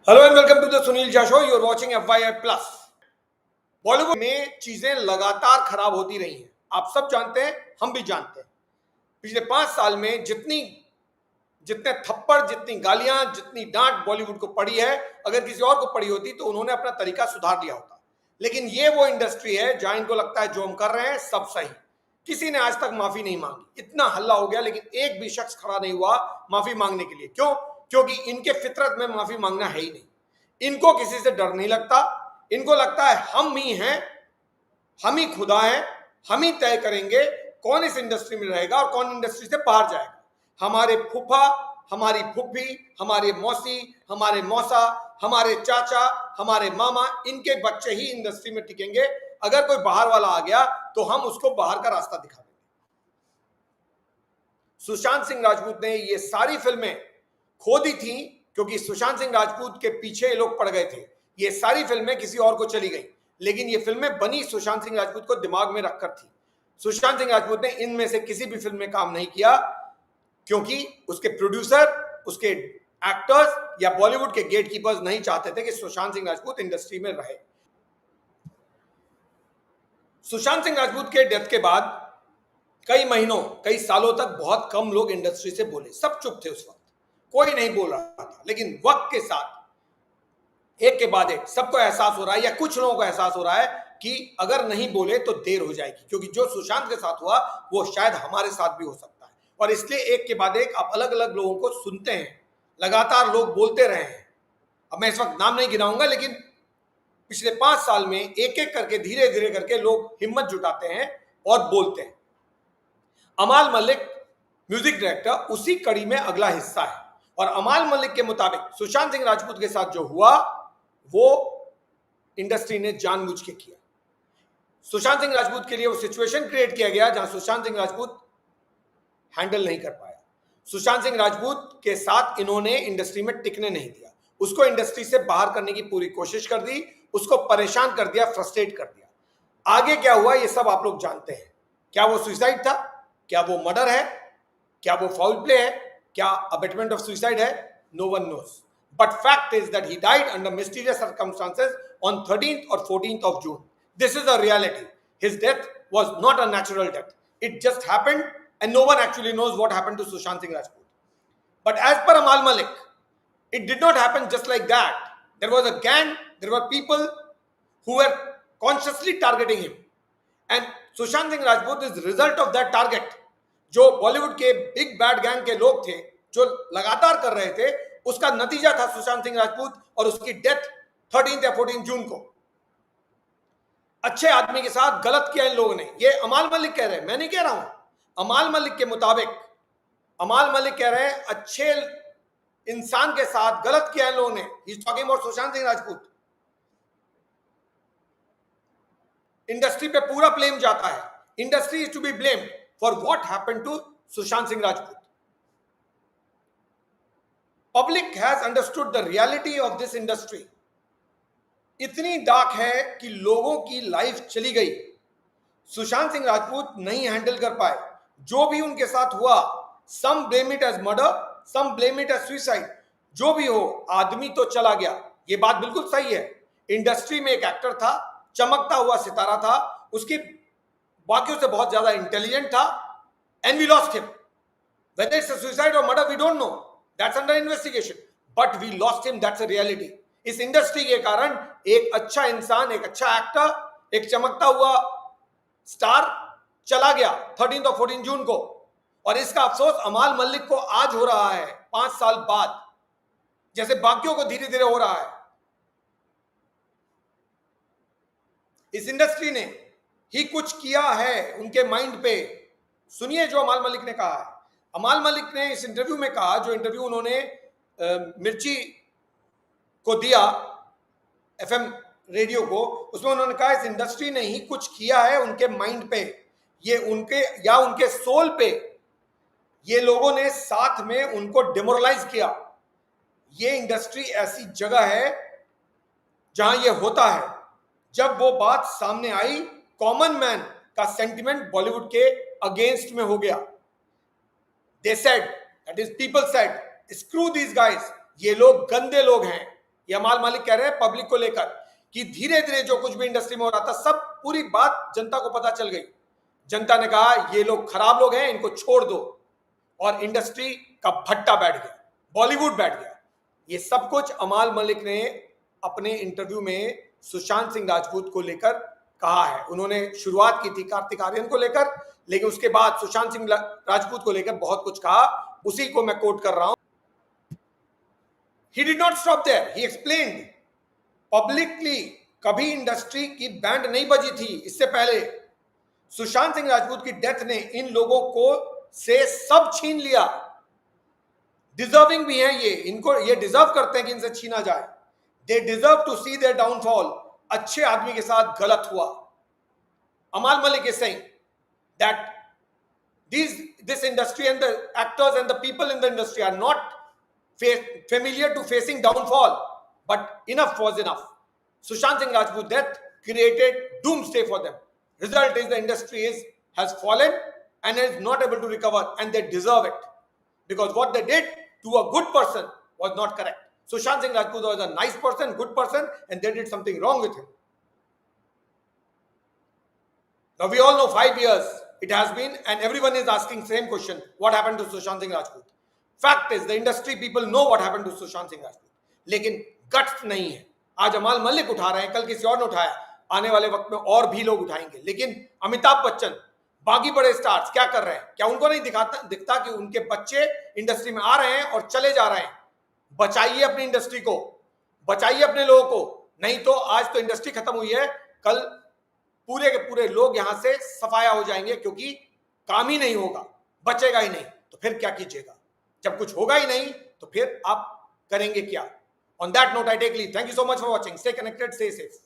Hello and welcome to the Sunil Jha show. You are watching FYI plus. Bollywood में चीजें लगातार खराब होती रही हैं, आप सब जानते हैं, हम भी जानते हैं। पिछले 5 साल में जितने थप्पड़, जितनी गालियां, जितनी डांट बॉलीवुड को पड़ी है, अगर किसी और को पड़ी होती तो उन्होंने अपना तरीका सुधार लिया होता। लेकिन ये वो इंडस्ट्री है जहां इनको लगता है जो हम कर रहे हैं सब सही। किसी ने आज तक माफी नहीं मांगी। इतना हल्ला हो गया लेकिन एक भी शख्स खड़ा नहीं हुआ माफी मांगने के लिए। क्यों? क्योंकि इनके फितरत में माफी मांगना है ही नहीं। इनको किसी से डर नहीं लगता। इनको लगता है हम ही हैं, हम ही खुदा हैं, हम ही तय करेंगे कौन इस इंडस्ट्री में रहेगा और कौन इंडस्ट्री से बाहर जाएगा। हमारे फूफा, हमारी फुफ्फी, हमारे मौसी, हमारे मौसा, हमारे चाचा, हमारे मामा, इनके बच्चे ही इंडस्ट्री में टिकेंगे। अगर कोई बाहर वाला आ गया तो हम उसको बाहर का रास्ता दिखा देंगे। सुशांत सिंह राजपूत ने ये सारी फिल्में खो दी थी क्योंकि सुशांत सिंह राजपूत के पीछे लोग पड़ गए थे। ये सारी फिल्में किसी और को चली गई, लेकिन ये फिल्में बनी सुशांत सिंह राजपूत को दिमाग में रखकर थी। सुशांत सिंह राजपूत ने इनमें से किसी भी फिल्म में काम नहीं किया क्योंकि उसके प्रोड्यूसर, उसके एक्टर्स या बॉलीवुड के गेटकीपर्स नहीं चाहते थे कि सुशांत सिंह राजपूत इंडस्ट्री में रहे। सुशांत सिंह राजपूत के डेथ के बाद कई महीनों, कई सालों तक बहुत कम लोग इंडस्ट्री से बोले। सब चुप थे उस वक्त, कोई नहीं बोल रहा था। लेकिन वक्त के साथ एक के बाद एक सबको एहसास हो रहा है, या कुछ लोगों को एहसास हो रहा है कि अगर नहीं बोले तो देर हो जाएगी, क्योंकि जो सुशांत के साथ हुआ वो शायद हमारे साथ भी हो सकता है। और इसलिए एक के बाद एक आप अलग अलग लोगों को सुनते हैं, लगातार लोग बोलते रहे हैं। अब मैं इस वक्त नाम नहीं गिनाऊंगा, लेकिन पिछले 5 साल में एक एक करके, धीरे धीरे करके लोग हिम्मत जुटाते हैं और बोलते हैं। अमाल मलिक म्यूजिक डायरेक्टर उसी कड़ी में अगला हिस्सा है। और अमाल मलिक के मुताबिक सुशांत सिंह राजपूत के साथ जो हुआ वो इंडस्ट्री ने जानबूझ के किया। सुशांत सिंह राजपूत के लिए वो सिचुएशन क्रिएट किया गया जहां सुशांत सिंह राजपूत हैंडल नहीं कर पाया। सुशांत सिंह राजपूत के साथ इन्होंने इंडस्ट्री में टिकने नहीं दिया, उसको इंडस्ट्री से बाहर करने की पूरी कोशिश कर दी, उसको परेशान कर दिया, फ्रस्ट्रेट कर दिया। आगे क्या हुआ ये सब आप लोग जानते हैं। क्या वो सुसाइड था? क्या वो मर्डर है? क्या वो फाउल प्ले है? क्या अबेटमेंट ऑफ सुसाइड है? No one knows. But fact is that he died under mysterious circumstances on 13th और 14th of June. This is a reality. His death was not a natural death. It just happened and no one actually knows what happened to Sushant Singh Rajput. But as per Amal Malik, it did not happen just like that. There was a gang, there were people who were consciously targeting him. And Sushant Singh Rajput is result of that target. जो बॉलीवुड के big bad gang के लोग थे जो लगातार कर रहे थे, उसका नतीजा था सुशांत सिंह राजपूत और उसकी डेथ 13 या 14 जून को। अच्छे आदमी के साथ गलत किया इन लोगों ने। ये अमाल मलिक कह रहे हैं, मैं नहीं कह रहा हूं। अमाल मलिक के मुताबिक अमाल मलिक कह रहे हैं अच्छे इंसान के साथ गलत किया इन लोगों ने। He is talking about Sushant Singh Rajput. Industry पे पूरा ब्लेम जाता है। Industry is to be blamed for what happened to Sushant Singh Rajput. Public has understood the reality of this industry. इतनी डार्क है कि लोगों की लाइफ चली गई। सुशांत सिंह राजपूत नहीं हैंडल कर पाए। जो भी उनके साथ हुआ, some blame it as murder, some blame it as suicide. जो भी हो, आदमी तो चला गया, ये बात बिल्कुल सही है। इंडस्ट्री में एक एक्टर था, चमकता हुआ सितारा था, उसकी बाकियों से बहुत ज्यादा इंटेलिजेंट था, and we lost him. Whether it's a suicide और murder we don't know, that's under investigation, but we lost him, that's a reality. इस इंडस्ट्री के कारण एक अच्छा इंसान, एक अच्छा एक्टर, एक चमकता हुआ स्टार चला गया 13 और 14 जून को। और इसका अफसोस अमाल मलिक को आज हो रहा है, 5 साल बाद, जैसे बाकियों को धीरे धीरे हो रहा है। इस इंडस्ट्री ने ही कुछ किया है उनके माइंड पे। सुनिए जो अमाल मलिक ने कहा है। अमाल मलिक ने इस इंटरव्यू में कहा, जो इंटरव्यू उन्होंने मिर्ची को दिया, FM रेडियो को, उसमें उन्होंने कहा इस इंडस्ट्री ने ही कुछ किया है उनके माइंड पे, ये उनके या उनके सोल पे। ये लोगों ने साथ में उनको डिमोरलाइज किया। ये इंडस्ट्री ऐसी जगह है जहां ये होता है। जब वो बात सामने आई, कॉमन मैन का सेंटिमेंट बॉलीवुड के अगेंस्ट में हो गया। They said, that is people said, screw these guys, ये लोग गंदे लोग हैं, ये अमाल मलिक कह रहे हैं पब्लिक को लेकर कि धीरे धीरे जो कुछ भी इंडस्ट्री में हो रहा था सब पूरी बात जनता को पता चल गई। जनता ने कहा ये लोग खराब लोग हैं, इनको छोड़ दो, और इंडस्ट्री का भट्टा बैठ गया, बॉलीवुड बैठ गया। ये सब कुछ अमाल मलिक ने अपने इंटरव्यू में सुशांत सिंह राजपूत को लेकर कहा है। उन्होंने शुरुआत की थी कार्तिक आर्यन को लेकर, लेकिन उसके बाद सुशांत सिंह राजपूत को लेकर बहुत कुछ कहा। उसी को मैं कोट कर रहा हूं। He did not stop there. He explained publicly, कभी इंडस्ट्री की बैंड नहीं बजी थी इससे पहले। सुशांत सिंह राजपूत की डेथ ने इन लोगों को से सब छीन लिया। डिजर्विंग भी हैं ये, इनको ये डिजर्व करते हैं कि इनसे छीना जाए। They deserve to see their downfall. अच्छे आदमी के साथ गलत हुआ। Amaal Mallik is saying that this industry and the actors and the people in the industry are not familiar to facing downfall, but enough was enough. Sushant Singh Rajput death created doomsday for them. Result is the industry has fallen and is not able to recover, and they deserve it because what they did to a good person was not correct. Sushant Singh Rajput was a nice person, good person, and they did something wrong with him. Now we all know 5 years it has been, and everyone is asking same question: what happened to Sushant Singh Rajput? Fact is, the industry people know what happened to Sushant Singh Rajput, लेकिन guts नहीं है। आज अमाल मलिक उठा रहे हैं, कल किसी और ने उठाया, आने वाले वक्त में और भी लोग उठाएंगे। लेकिन अमिताभ बच्चन, बाकी बड़े स्टार्स क्या कर रहे हैं? क्या उनको नहीं दिखता कि उनके बच्चे इंडस्ट्री में आ रहे हैं और चले जा रहे हैं? बचाइए अपनी इंडस्ट्री को, बचाइए अपने लोगों को, नहीं तो आज तो इंडस्ट्री खत्म हुई है, कल पूरे के पूरे लोग यहां से सफाया हो जाएंगे, क्योंकि काम ही नहीं होगा, बचेगा ही नहीं। तो फिर क्या कीजिएगा? जब कुछ होगा ही नहीं तो फिर आप करेंगे क्या? On that note, I take leave. Thank you so much for watching. Stay connected, stay safe.